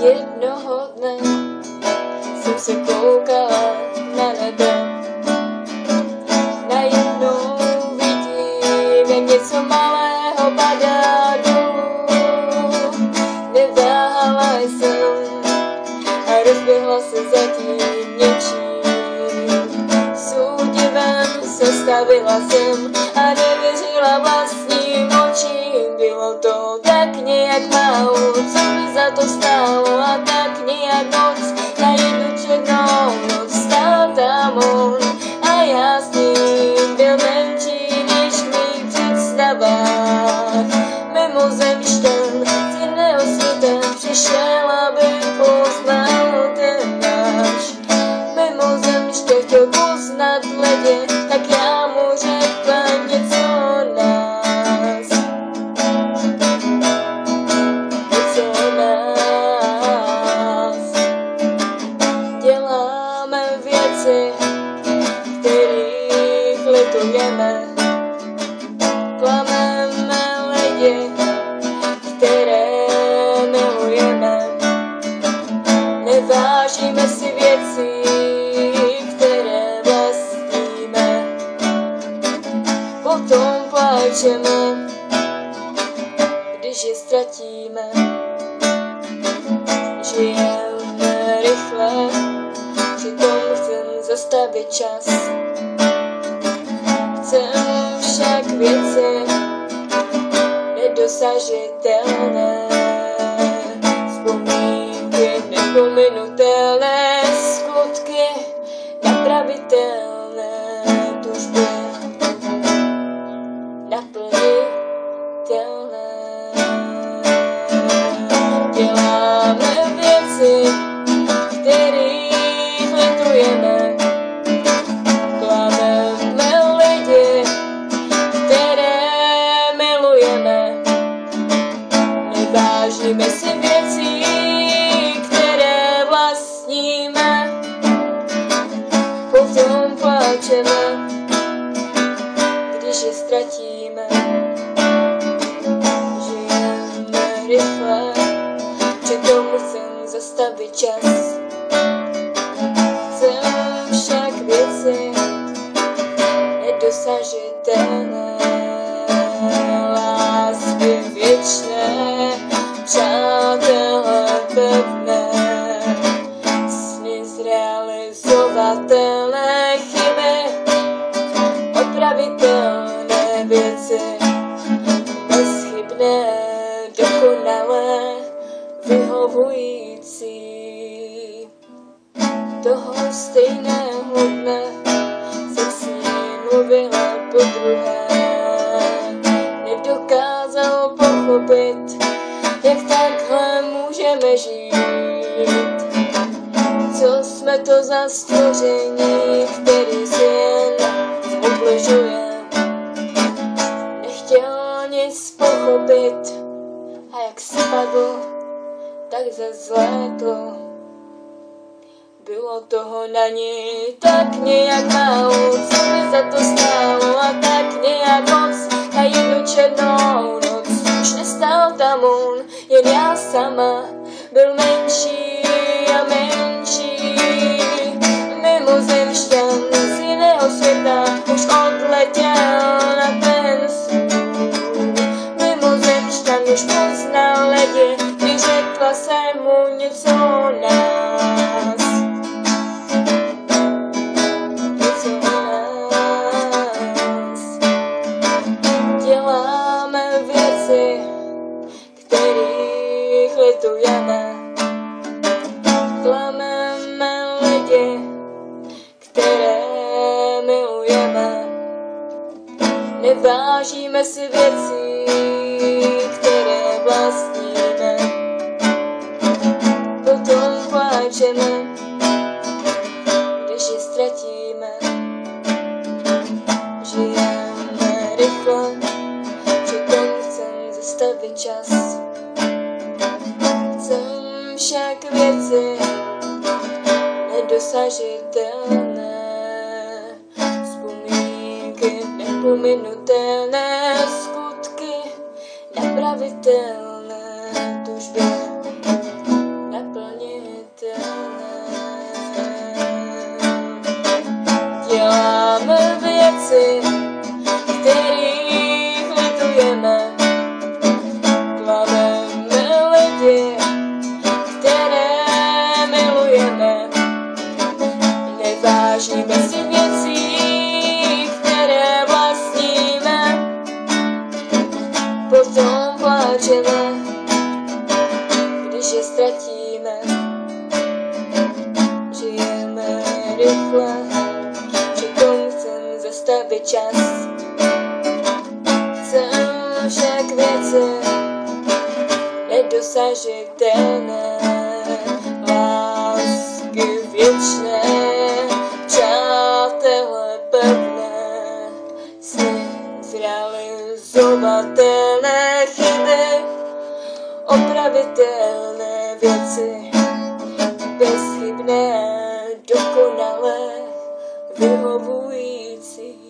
Jednoho dne jsem se koukala na nebe. Najednou vidím, jak něco malého padá dolů. Neváhala jsem a rozběhla se za tím něčím. S údivem zastavila jsem a nevěřila vlastním očím. Bylo to tak nějak málo, co mi za to stálo, a tak nějak moc. Na jednu černou noc stál tam on a já s ním byl menší než v mých představách. Mimozemšťan z jiného světa přišel, aby poznal ten náš. Mimozemšťan chtěl poznat lidi, tak já mu řekla něco o nás. Něco o nás. Děláme věci, kterých litujeme. Klameme lidi, které milujeme. Nevážíme si věci, které vlastníme. Potom pláčeme, když je ztratíme. Žijeme rychle, přitom chcem zastavit čas. Chcem však věci nedosažitelné, vzpomínky nepominutelné, skutky napravitelné, tužby naplnitelné. Děláme věci, kterých litujeme. Klameme lidi, které milujeme. Nevážíme si věcí, které vlastníme. Potom pláčeme, když je ztratíme. Žijeme rychle, přitom chcem zastavit čas. Chcem však věci nedosažitelné, lásky věčné, přátelé pevné, sny zrealizovatelné, chyby opravitelné, věci bezchybné, dokonalé, vyhovující. Toho stejného dne jsem s ní mluvila podruhé. Nedokázal pochopit, jak takhle můžeme žít. Co jsme to za stvoření, který si jen ubližuje. Nechtěl nic pochopit a jak spadl, tak zazlétl. Bylo toho na ní tak nějak málo, co mi za to stálo, a tak nějak moc. Na jednu černou noc už nestál tam on, jen já sama. Byl menší a menší, mimozemšťan z jiného světa už odletěl na ten svůj. Mimozemšťan už poznal lidi, když řekla jsem mu něco o nás. Něco o nás. Děláme věci, kterých litujeme. Klameme lidi, které milujeme. Nevážíme si věcí, které vlastníme. Potom pláčeme, když je ztratíme. Žijeme rychle, přitom chcem zastavit čas. Chcem však věci nedosažitelné, vzpomínky nepominutelné, skutky napravitelné, tužby naplnitelné. že ztratíme. Žijeme rychle, přitom chcem zastavit čas. Chcem však věci nedosažitelné, lásky věčné, přátelé pevné, sny zrealizovatelné chyby, opravitelné věci, bezchybné, dokonalé, vyhovující.